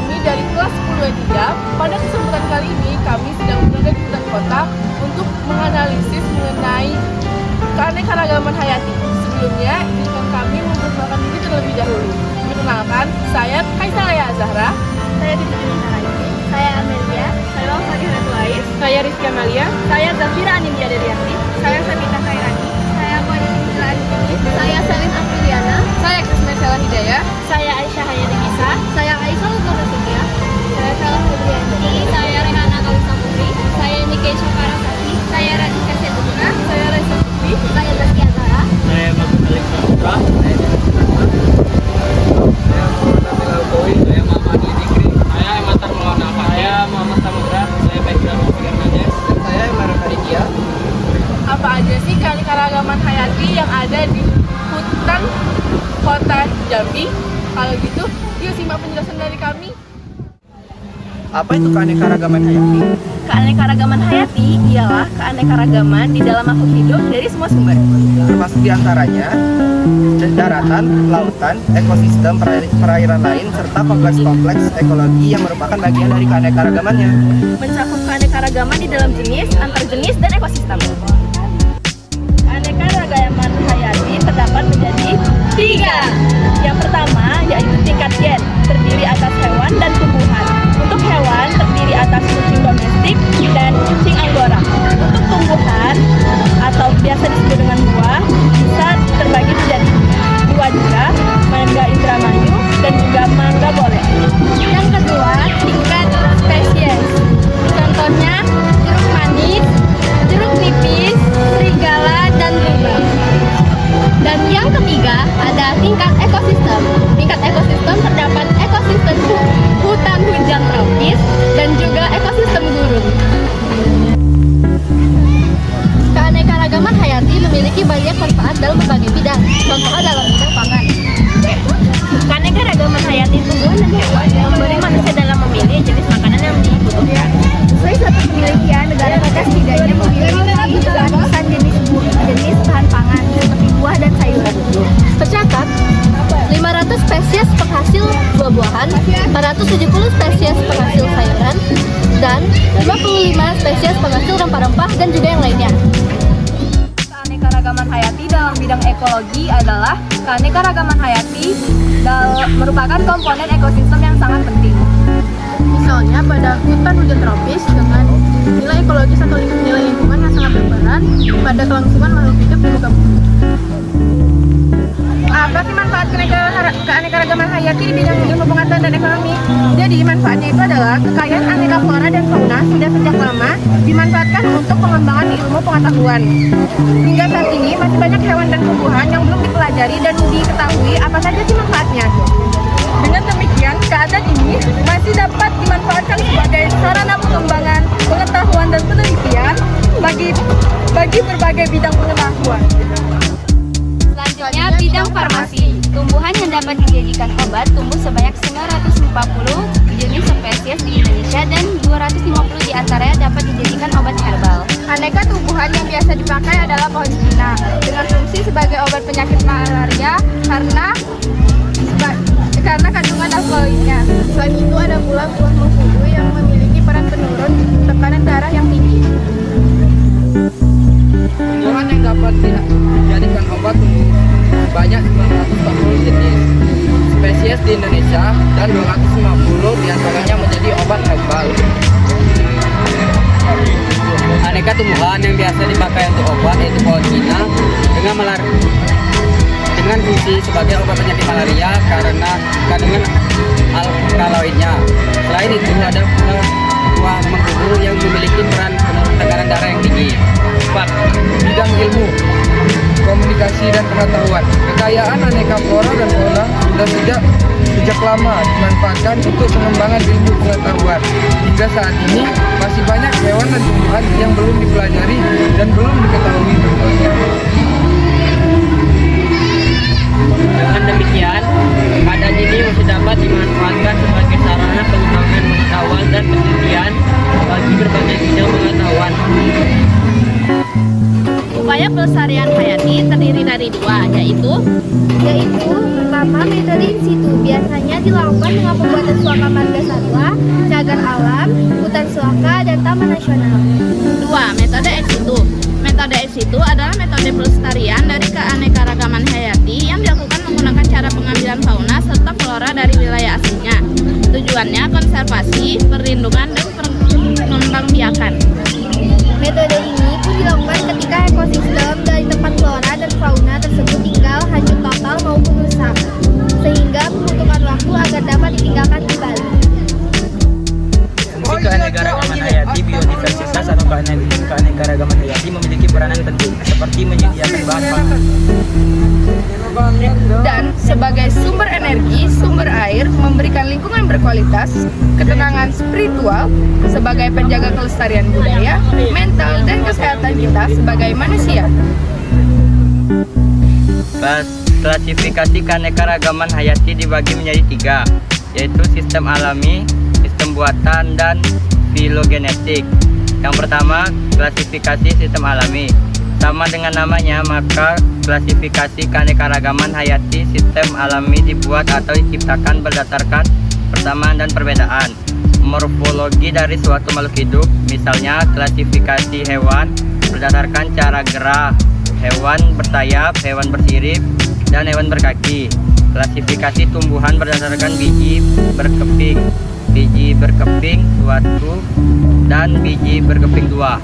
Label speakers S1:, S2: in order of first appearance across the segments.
S1: kami dari kelas 10 pada kesempatan kali ini kami sedang berada di hutan kota untuk menganalisis mengenai keanekaragaman hayati. Sebelumnya, izinkan kami memperkenalkan diri terlebih dahulu. Perkenalkan, saya Kaisa Lea Zahra.
S2: Saya Didi Naraini. Saya Amelia. Saya Wafani Retuais.
S1: Saya Rizky Amalia.
S2: Saya Zafira Anindya Derianti. Saya Sabita Khairani. Saya Puan Anindya. Saya Selin Afriliana.
S1: Saya Krisna Sela Hidayah.
S2: Saya Aisyah Hayati Nisa. Saya Aisyah Lutfi. Saya Salah Febrianti. Saya Rehana Kalisa Putri. Saya Nikeisha Parasati. Saya Radhika Setuka.
S1: Saya Reza Putri.
S2: Saya Zaskia Zara.
S3: Saya Bagus Alik Saputra. Saya Muhammad Abdul Alkowi. Saya Muhammad Lidikri. Saya Ematan Maulana. Saya Muhammad Samudra. Saya Baikra Fernandes. Dan saya Imran Harikia.
S1: Apa aja sih keanekaragaman hayati yang ada di hutan kota Jambi? Kalau gitu, yuk simak penjelasan dari kami.
S3: Apa itu keanekaragaman hayati?
S2: Keanekaragaman hayati ialah keanekaragaman di dalam makhluk hidup dari semua sumber.
S3: Termasuk diantaranya daratan, lautan, ekosistem, perairan lain, serta kompleks-kompleks ekologi yang merupakan bagian dari keanekaragamannya.
S2: Mencakup keanekaragaman di dalam jenis, antar jenis, dan ekosistem. Keanekaragaman hayati terdapat menjadi 3. Yang pertama yaitu tingkat gen, terdiri atas hewan dan tumbuhan. Untuk hewan terdiri atas kucing domestik dan kucing anggora. Untuk tumbuhan atau biasa disebut dengan buah bisa terbagi menjadi buah juga, mangga Indramayu dan juga mangga boleh. Yang kedua tingkat spesies. Contohnya jeruk manis, jeruk nipis, serigala, dan rubah. Dan yang ketiga ada tingkat ekosistem. Tingkat ekosistem terdapat ekosistem hutan hujan tropis dan juga ekosistem gurun. Keanekaragaman hayati memiliki banyak manfaat dalam berbagai bidang. Contohnya dalam bidang pangan. Keanekaragaman hayati tumbuhan dan hewan memberi manusia dalam memilih jenis makanan yang dibutuhkan. Sesuai suatu penelitian, negara kita setidaknya memiliki ratusan jenis bahan pangan seperti buah dan sayuran. Tercatat 500 spesies penghasil buah-buahan, 470 spesies penghasil sayuran, dan 55 spesies penghasil rempah-rempah dan juga yang lainnya. Keanekaragaman hayati dalam bidang ekologi adalah keanekaragaman hayati merupakan komponen ekosistem yang sangat penting.
S1: Misalnya pada hutan hujan tropis dengan nilai ekologis atau nilai lingkungan yang sangat berperan pada kelangsungan makhluk hidup di muka bumi. Apa sih manfaat keanekaragaman hayati di bidang ilmu pengetahuan dan ekonomi? Jadi manfaatnya itu adalah kekayaan aneka flora dan fauna sudah sejak lama dimanfaatkan untuk pengembangan ilmu pengetahuan. Hingga saat ini masih banyak hewan dan tumbuhan yang belum dipelajari dan diketahui apa saja sih manfaatnya. Dengan demikian, keadaan ini masih dapat dimanfaatkan sebagai sarana pengembangan pengetahuan dan penelitian bagi berbagai bidang pengetahuan.
S2: Selanjutnya, bidang farmasi. Tumbuhan yang dapat dijadikan obat tumbuh sebanyak 940 jenis spesies di Indonesia dan 250 diantaranya dapat dijadikan obat herbal.
S1: Aneka tumbuhan yang biasa dipakai adalah pohon cina dengan fungsi sebagai obat penyakit malaria karena kandungan alkaloidnya. Selain itu ada pula buah mengkudu yang memiliki peran penurun tekanan darah yang tinggi.
S3: Tumbuhan yang dapat dijadikan obat banyak 940 jenis spesies di Indonesia dan 250 diantaranya menjadi obat herbal. Aneka tumbuhan yang biasa dipakai untuk obat yaitu pohon cina dengan fungsi sebagai obat penyakit malaria karena kandungan alkaloidnya. Selain itu ada pula buah mengkudu yang memiliki peran penurun tekanan darah yang tinggi. 4. Bidang ilmu, komunikasi dan pengetahuan. Kekayaan aneka flora dan fauna sudah sejak lama dimanfaatkan untuk pengembangan ilmu pengetahuan. Hingga saat ini masih banyak hewan dan tumbuhan yang belum dipelajari dan belum diketahui manfaatnya. Dengan demikian, keadaan ini masih dapat dimanfaatkan sebagai sarana pengembangan pengetahuan dan penelitian bagi berbagai bidang pengetahuan.
S2: Upaya pelestarian hayati terdiri dari 2, yaitu
S4: Pertama, metode in situ biasanya dilakukan dengan pembuatan suaka marga satwa, cagar alam, hutan suaka, dan taman nasional.
S2: 2. Metode ex situ. Metode ex situ adalah metode pelestarian dari keanekaragaman hayati yang dilakukan menggunakan cara pengambilan fauna serta flora dari wilayah aslinya. Tujuannya konservasi, perlindungan, dan pengembangbiakan.
S4: Metode ini pun dilakukan ketika ekosistem dari tempat flora dan fauna tersebut tinggal hancur total maupun rusak, sehingga membutuhkan waktu agar dapat ditinggalkan kembali.
S5: Fungsi keanekaragaman hayati, biodiversitas atau keanekaragaman hayati memiliki peranan penting seperti menyediakan bahan pangan
S1: Dan sebagai sumber energi, sumber air, memberikan lingkungan berkualitas, ketenangan spiritual, sebagai penjaga kelestarian budaya, mental, dan kesehatan kita sebagai manusia.
S5: Klasifikasi keanekaragaman hayati dibagi menjadi 3, yaitu sistem alami, sistem buatan, dan filogenetik. Yang pertama, klasifikasi sistem alami. Sama dengan namanya, maka klasifikasi keanekaragaman hayati sistem alami dibuat atau diciptakan berdasarkan persamaan dan perbedaan morfologi dari suatu makhluk hidup. Misalnya, klasifikasi hewan berdasarkan cara gerak, hewan bersayap, hewan bersirip, dan hewan berkaki. Klasifikasi tumbuhan berdasarkan biji berkeping suatu dan biji berkeping 2.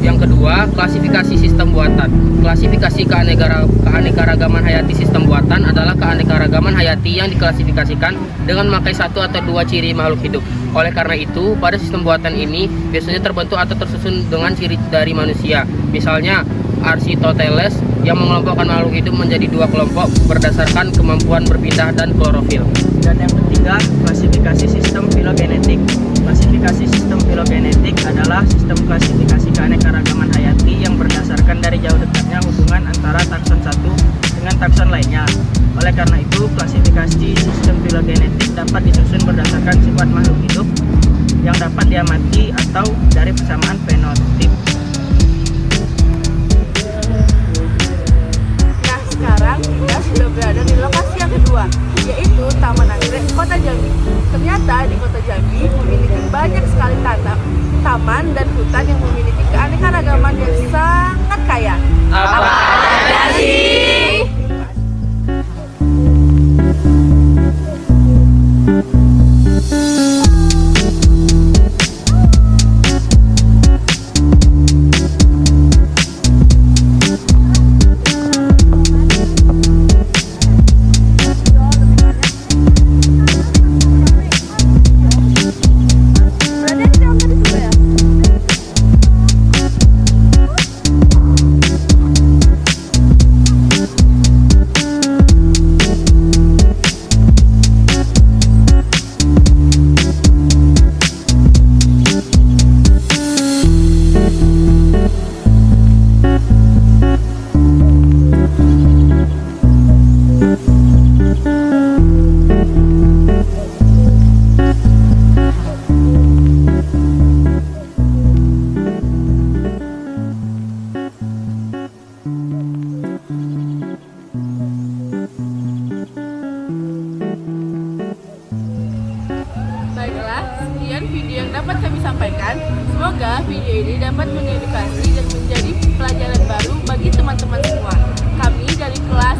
S3: Yang kedua, klasifikasi sistem buatan. Klasifikasi keanekaragaman hayati sistem buatan adalah keanekaragaman hayati yang diklasifikasikan dengan memakai satu atau dua ciri makhluk hidup. Oleh karena itu, pada sistem buatan ini biasanya terbentuk atau tersusun dengan ciri dari manusia. Misalnya, Aristoteles yang mengelompokkan makhluk hidup menjadi 2 kelompok berdasarkan kemampuan berpindah dan klorofil.
S5: Dan yang ketiga, klasifikasi sistem filogenetik. Klasifikasi sistem filogenetik adalah sistem klasifikasi keanekaragaman hayati yang berdasarkan dari jauh dekatnya hubungan antara takson satu dengan takson lainnya. Oleh karena itu, klasifikasi sistem filogenetik dapat disusun berdasarkan sifat makhluk hidup yang dapat diamati atau dari persamaan fenotip.
S1: Nah, sekarang kita sudah berada di lokasi yang kedua, yaitu Taman Anggrek Kota Jambi. Ternyata di Kota Jambi memiliki banyak sekali taman dan hutan yang memiliki keanekaragaman yang sangat kaya. Apa aja sih? Baiklah, sekian video yang dapat kami sampaikan. Semoga video ini dapat mengedukasi dan menjadi pelajaran baru bagi teman-teman semua. Kami dari kelas